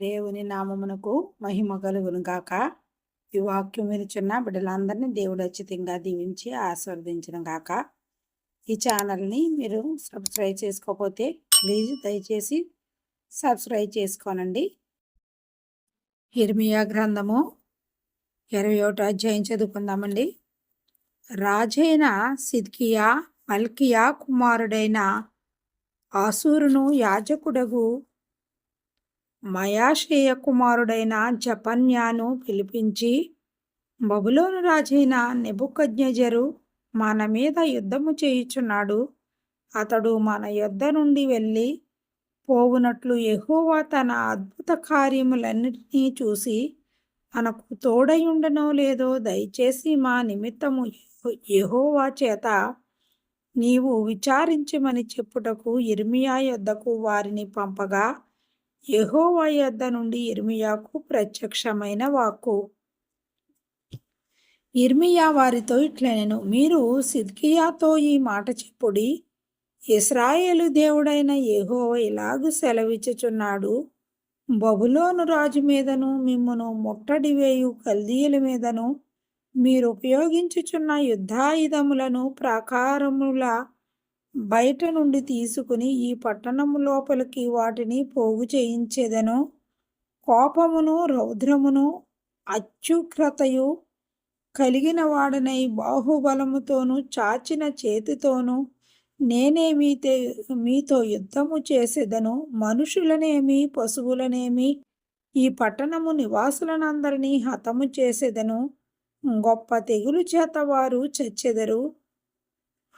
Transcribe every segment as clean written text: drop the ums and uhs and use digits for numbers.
దేవుని నామమునకు మహిమ కలుగును గాక. ఈ వాక్యం వినుచున్న బిడ్డలందరినీ దేవుడు ఉచితంగా దీవించి ఆశీర్వదించును గాక. ఈ ఛానల్ని మీరు సబ్స్క్రైబ్ చేసుకోకపోతే ప్లీజ్ దయచేసి సబ్స్క్రైబ్ చేసుకోనండి. ఇర్మియా గ్రంథము 21వ అధ్యాయం చదువుకుందామండి. రాజైన సిద్కియా మల్కియా కుమారుడైన ఆసూరును యాజకుడగు మయాషేయ కుమారుడైన జపన్యాను పిలిపించి, బబులోను రాజైన నెబుకద్నెజరు మన మీద యుద్ధము చేయుచున్నాడు. అతడు మన యొద్ద నుండి వెళ్ళి పోవునట్లు యెహోవా తన అద్భుత కార్యములన్నిటినీ చూసి మనకు తోడయుండనో లేదో దయచేసి మా నిమిత్తము యెహోవా చేత నీవు విచారించమని చెప్పుటకు ఇర్మియా యొద్దకు వారిని పంపగా, యెహోవా యొద్ద నుండి ఇర్మియాకు ప్రత్యక్షమైన వాక్కు. ఇర్మియా వారితో ఇట్లనెను, మీరు సిద్కియాతో ఈ మాట చెప్పుడి, ఇశ్రాయేలు దేవుడైన యెహోవా ఇలాగు సెలవిచ్చుచున్నాడు, బబులోను రాజు మీదను మిమ్మును ముట్టడి వేయు కల్దీయుల మీదను మీరు ఉపయోగించుచున్న యుద్ధాయుధములను ప్రాకారముల బయట నుండి తీసుకుని ఈ పట్టణము లోపలికి వాటిని పోగు చేయించెదను. కోపమును రౌద్రమును అత్యుగ్రతయు కలిగిన వాడనై బాహుబలముతోనూ చాచిన చేతితోనూ నేనే మీతో యుద్ధము చేసేదను. మనుషులనేమి పశువులనేమి ఈ పట్టణము నివాసులనందరినీ హతము చేసేదను. గొప్ప తెగులు చేత వారు చచ్చెదరు.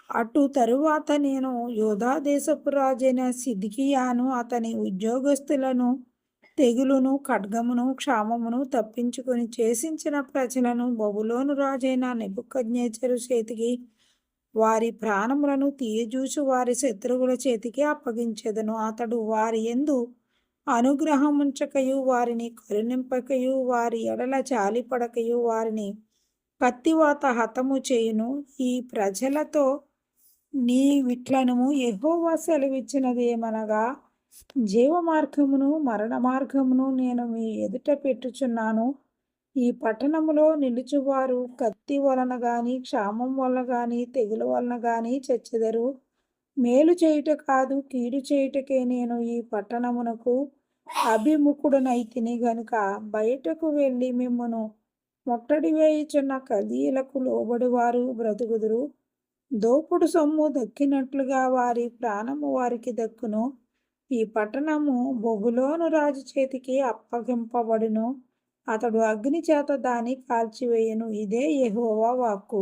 అటు తరువాత నేను యూదా దేశపు రాజైన సిద్కియాను అతని ఉద్యోగస్తులను తెగులును ఖడ్గమును క్షామమును తప్పించుకొని చేసించిన ప్రజలను బబులోను రాజైన నెబుకద్నెజరు చేతికి వారి ప్రాణములను తీయజూచు వారి శత్రువుల చేతికి అప్పగించెదను. అతడు వారి యందు అనుగ్రహముంచకయు వారిని కరుణింపకయు వారి ఎడల జాలిపడకయు వారిని కత్తివాత హతము చేయును. ఈ ప్రజలతో నీ విట్లనము యెహోవా సెలవిచ్చినదేమనగా, జీవ మార్గమును మరణ మార్గమును నేను మీ ఎదుట పెట్టుచున్నాను. ఈ పట్టణములో నిలుచువారు కత్తి వలన గాని క్షామం వలన గాని తెగులు వలన గాని చచ్చెదరు. మేలు చేయుట కాదు కీడు చేయుటకే నేను ఈ పట్టణమునకు అభిముఖుడనైతిని గనుక బయటకు వెళ్ళి మిమ్మును ముట్టడి వేయుచున్న కల్దీయులకు లోబడివారు బ్రతుకుదురు. దోపుడు సొమ్ము దక్కినట్లుగా వారి ప్రాణము వారికి దక్కును. ఈ పట్టణము బబులోను రాజు చేతికి అప్పగింపబడును. అతడు అగ్ని చేత దాన్ని కాల్చివేయును. ఇదే యెహోవా వాక్కు.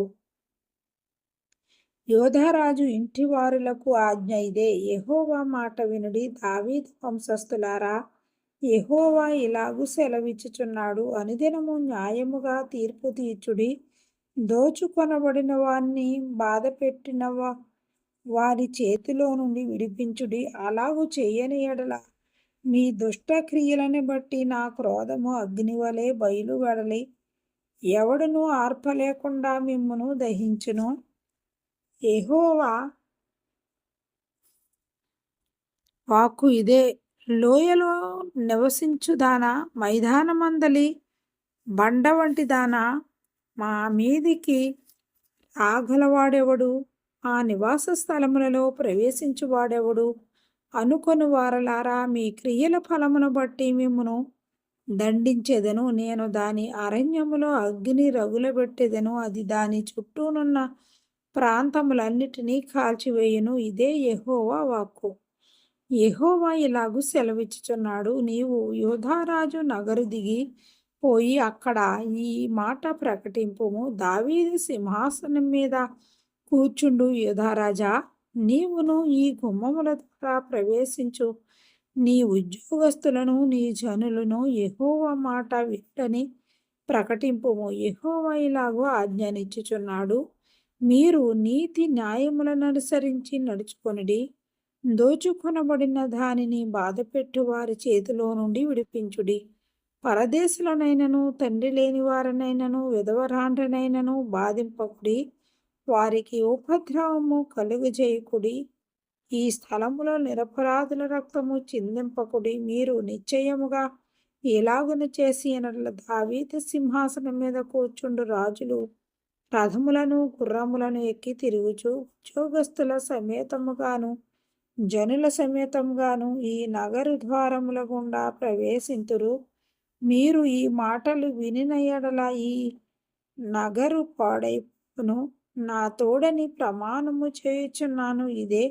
యోధారాజు ఇంటి వారులకు ఆజ్ఞ ఇదే. యెహోవా మాట వినుడి, దావీదు వంశస్థులారా, యెహోవా ఇలాగు సెలవిచ్చుచున్నాడు, అనుదినము న్యాయముగా తీర్పు తీర్చుడి, దోచుకొనబడిన వారిని బాధపెట్టిన వారి చేతిలో నుండి విడిపించుడి. అలాగు చేయని ఎడల మీ దుష్ట క్రియలను బట్టి నా క్రోధము అగ్నివలే బయలువెడలి ఎవడును ఆర్పలేకుండా మిమ్మును దహించును. యెహోవా వాక్కు ఇదే. లోయలో నివసించుదానా, మైదానమందలి బండ వంటి దానా, మా మీదికి రాగలవాడెవడు, ఆ నివాస స్థలములలో ప్రవేశించువాడెవడు అనుకొని వారలారా, మీ క్రియల ఫలమును బట్టి మిమ్మును దండించెదను. నేను దాని అరణ్యములో అగ్ని రగులబెట్టెదను, అది దాని చుట్టూనున్న ప్రాంతములన్నిటినీ కాల్చివేయును. ఇదే యెహోవా వాక్కు. యెహోవా ఇలాగు సెలవిచ్చుచున్నాడు, నీవు యూదారాజు నగరు దిగి పోయి అక్కడ ఈ మాట ప్రకటింపుము. దావీదు సింహాసనం మీద కూర్చుండు యూదారాజా, నీవును ఈ గుమ్మముల ద్వారా ప్రవేశించు నీ ఉద్యోగస్తులను నీ జనులను యెహోవా మాట వింటని ప్రకటింపుము. యెహోవా ఇలాగూ ఆజ్ఞనిచ్చుచున్నాడు, మీరు నీతి న్యాయములను అనుసరించి నడుచుకొనుడి, దోచుకొనబడిన దానిని బాధపెట్టు వారి చేతిలో నుండి విడిపించుడి. పరదేశులనైనను తండ్రి లేని వారనైనను విధవరాండ్రనైనను బాధింపకుడి, వారికి ఉపద్రవము కలుగజేయకుడి. ఈ స్థలములో నిరపరాధుల రక్తము చిందింపకుడి. మీరు నిశ్చయముగా ఇలాగున చేసి ఎనర్ల దావీదు సింహాసనం మీద కూర్చుండు రాజులు రథములను గుర్రములను ఎక్కి తిరుగుచు ఉద్యోగస్తుల సమేతముగాను జనుల సమేతముగాను ఈ నగరు ద్వారముల గుండా ప్రవేశింతురు. మీరు ఈ మాటలు వినిన ఎడల ఈ నగరు పాడైపోను. నా తోడని ప్రమాణము చేయుచున్నాను. ఇదే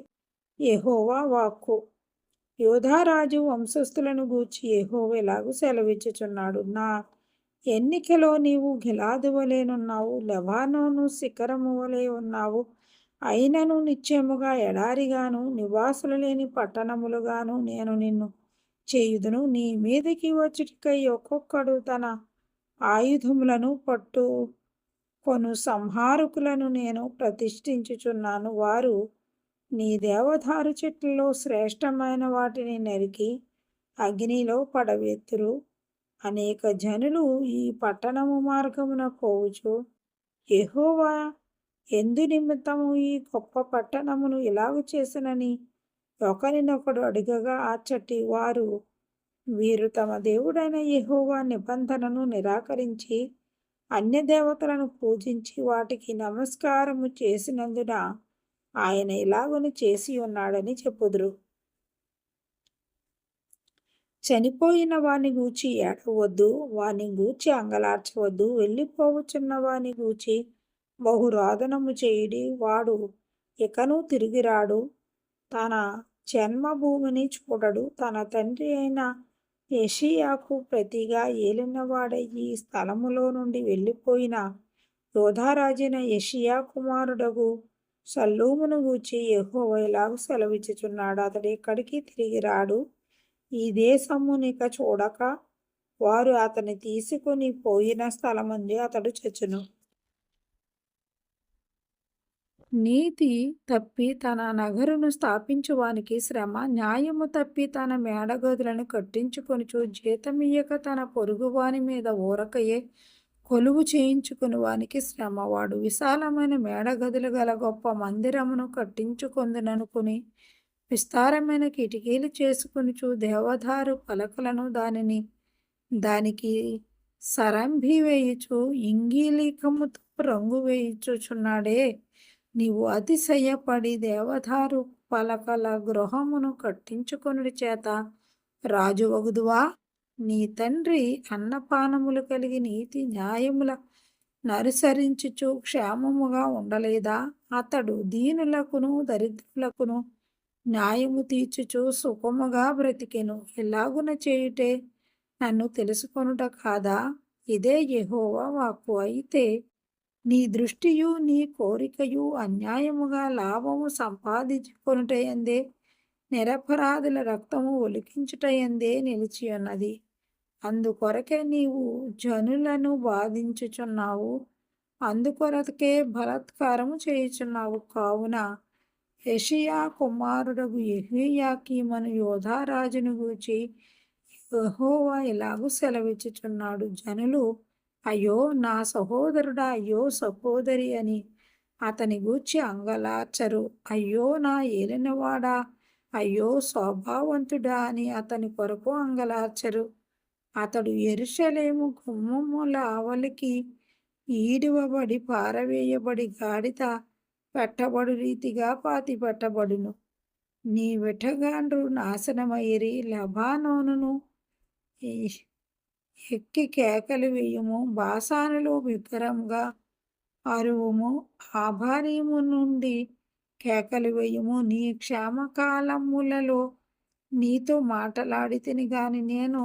యెహోవా వాక్కు. యోధారాజు వంశస్థులను గూర్చి యెహోవా ఇలాగు సెలవిచ్చుచున్నాడు. నా ఎన్నికలో నీవు గిలాదు వలెనున్నావు, లెబానోను శిఖరము వలె ఉన్నావు. అయినను నిశ్చయముగా ఎడారిగాను నివాసులు లేని పట్టణములుగాను నేను నిన్ను చేయుదును. నీ మీదకి వచ్చుటికై ఒక్కొక్కడు తన ఆయుధములను పట్టుకొను సంహారకులను నేను ప్రతిష్ఠించుచున్నాను. వారు నీ దేవదారు చెట్లలో శ్రేష్టమైన వాటిని నరికి అగ్నిలో పడవేతురు. అనేక జనులు ఈ పట్టణము మార్గమున పోవుచు యెహోవా ఎందు నిమిత్తము ఈ గొప్ప పట్టణమును ఇలాగు చేసినని ఒకరినొకడు అడుగగా అచ్చటి వారు వీరు తమ దేవుడైన యెహోవా నిబంధనను నిరాకరించి అన్య దేవతలను పూజించి వాటికి నమస్కారము చేసినందున ఆయన ఇలాగును చేసి ఉన్నాడని చెప్పుదురు. చనిపోయిన వాని గూర్చి ఏడవద్దు, వాని గూర్చి అంగలార్చవద్దు. వెళ్ళిపోవచ్చున్న వాని గూర్చి బహురోదనము చేయుడి. వాడు ఇకను తిరిగి రాడు, తన జన్మభూమిని చూడడు. తన తండ్రి అయిన యోషీయాకు ప్రతిగా ఏలినవాడై ఈ స్థలములో నుండి వెళ్ళిపోయిన యోధారాజైన యోషీయా కుమారుడగు షల్లూమును గూర్చి యెహోవా ఇలాగు సెలవిచ్చుచున్నాడు. అతడు ఎక్కడికి తిరిగి రాడు. ఈ దేశమునిక చూడక వారు అతని తీసుకొని పోయిన స్థలమందు అతడు చచ్చును. నీతి తప్పి తన నగరును స్థాపించువానికి శ్రమ, న్యాయము తప్పి తన మేడగదులను కట్టించుకొనుచు జీతమియ్యక తన పొరుగువాని మీద ఊరకయే కొలువు చేయించుకుని వానికి శ్రమ. వాడు విశాలమైన మేడగదులు గల గొప్ప మందిరమును కట్టించుకొందుననుకుని విస్తారమైన కిటికీలు చేసుకొనుచు దేవదారు పలకలను దానికి సరంభి వేయుచు ఇంగిలీకముతో రంగు వేయుచుచున్నాడే. నీవు అతిశయపడి దేవదారు పలకల గృహమును కట్టించుకొనుడి చేత రాజువగుదువా? నీ తండ్రి అన్నపానములు కలిగి నీతి న్యాయముల ననుసరించుచు క్షేమముగా ఉండలేదా? అతడు దీనులకును దరిద్రులకును న్యాయము తీర్చుచు సుఖముగా బ్రతికెను. ఇలాగున చేయుటే నన్ను తెలుసుకొనుట కాదా? ఇదే యెహోవా వాక్కు. అయితే నీ దృష్టియు నీ కోరికయు అన్యాయముగా లాభము సంపాదించుకొనుటయందే నిరపరాధుల రక్తము ఒలికించుటయందే నిలిచియున్నది. అందుకొరకే నీవు జనులను బాధించుచున్నావు, అందుకొరకే బలాత్కారము చేయుచున్నావు. కావున యోషీయా కుమారుడగు యెహోయాకీమును యోధారాజును గూర్చి యెహోవా ఇలాగు సెలవిచ్చుచున్నాడు. జనులు అయ్యో నా సహోదరుడా, అయ్యో సహోదరి అని అతని గూర్చి అంగలార్చరు. అయ్యో నా ఏలినవాడా, అయ్యో స్వభావంతుడా అని అతని కొరకు అంగలార్చరు. అతడు యెరూషలేము గుమ్మముల ఆవలికి ఈడువబడి పారవేయబడి గాడిద పెట్టబడు రీతిగా పాతిపెట్టబడును. నీ విటగాండ్రు నాశనమైరి. లెబానోనును ఎక్కి కేకలు వేయుము, బాషానులో బిగ్గరగా అరువుము, ఆబారీము నుండి కేకలు వేయుము. నీ క్షేమకాలములలో నీతో మాటలాడితిని గాని నేను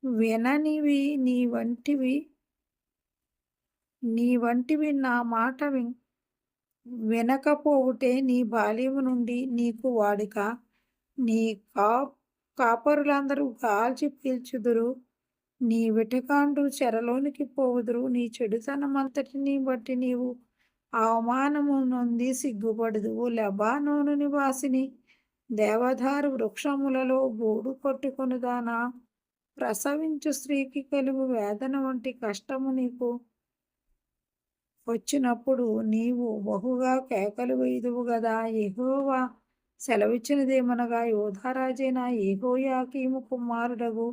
విననివి నీ వంటివి నా మాట వినకపోవుటే నీ బాల్యము నుండి నీకు వాడుక. నీ కాపరులందరూ గాల్చి పీల్చుదురు, నీ విటకాండ్రు చెరలోనికి పోవుదురు. నీ చెడుతనమంతటిని బట్టి నీవు అవమానము నొంది సిగ్గుపడుదువు. లెబానోను నివాసిని, దేవదారు వృక్షములలో గూడు కట్టుకొనుదానా, ప్రసవించు స్త్రీకి కలుగు వేదన వంటి కష్టము నీకు వచ్చినప్పుడు నీవు బహుగా కేకలు వేయుదువు గదా. యెహోవా సెలవిచ్చినదేమనగా, యోధారాజైన యెహోయాకీము కుమారుడగు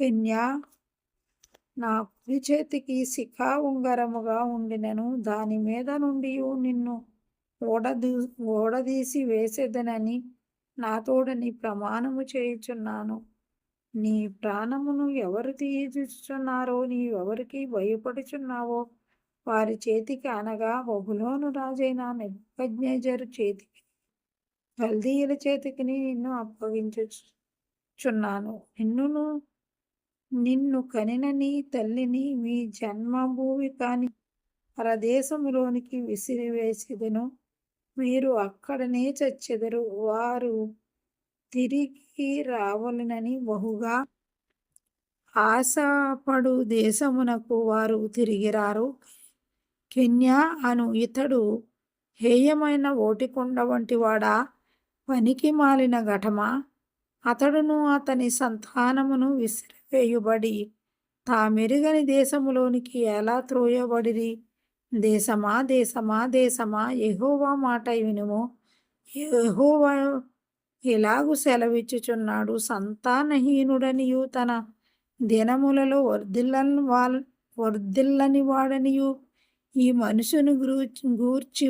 కన్యా, నా కుడి చేతికి శిఖా ఉంగరముగా ఉండినను దాని మీద నుండి నిన్ను ఓడదీసి వేసేదనని నాతోడని ప్రమాణము చేయుచున్నాను. నీ ప్రాణమును ఎవరు తీయుచున్నారో, నీవెవరికి భయపడుచున్నావో వారి చేతికి, అనగా బబులోను రాజైన నెబుకద్నెజరు చేతికి, కల్దీయుల చేతికి నిన్ను అప్పగించుచున్నాను. నిన్ను కనిన నీ తల్లిని మీ జన్మభూమి కాని పరదేశములోనికి విసిరివేసెదను. మీరు అక్కడనే చచ్చెదరు. వారు తిరిగి రావాలనని బహుగా ఆశపడు దేశమునకు వారు తిరిగి రారు. కన్యా అను ఇతడు హేయమైన ఓటికుండ వంటి వాడా, పనికి మాలిన ఘటమా? అతడును అతని సంతానమును విసిరివేయుబడి తామెరుగని దేశములోనికి ఎలా త్రోయబడిరి? దేశమా, దేశమా, దేశమా, యెహోవా మాట వినుము. యెహోవా ఇలాగు సెలవిచ్చుచున్నాడు, సంతానహీనుడనియు తన దినములలో వర్ధిల్లని వాడనియు ఈ మనుషుని గూర్చి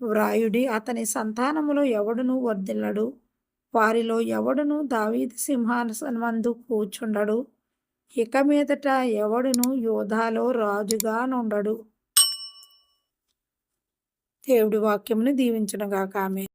వ్రాయుడి. అతని సంతానములో ఎవడును వర్ధిల్లడు, వారిలో ఎవడును దావీదు సింహాసనమందు కూర్చుండడు. ఇక మీదట ఎవడును యూదాలో రాజుగా నుండడు. దేవుడి వాక్యమును దీవించునుగాక. ఆమేన్.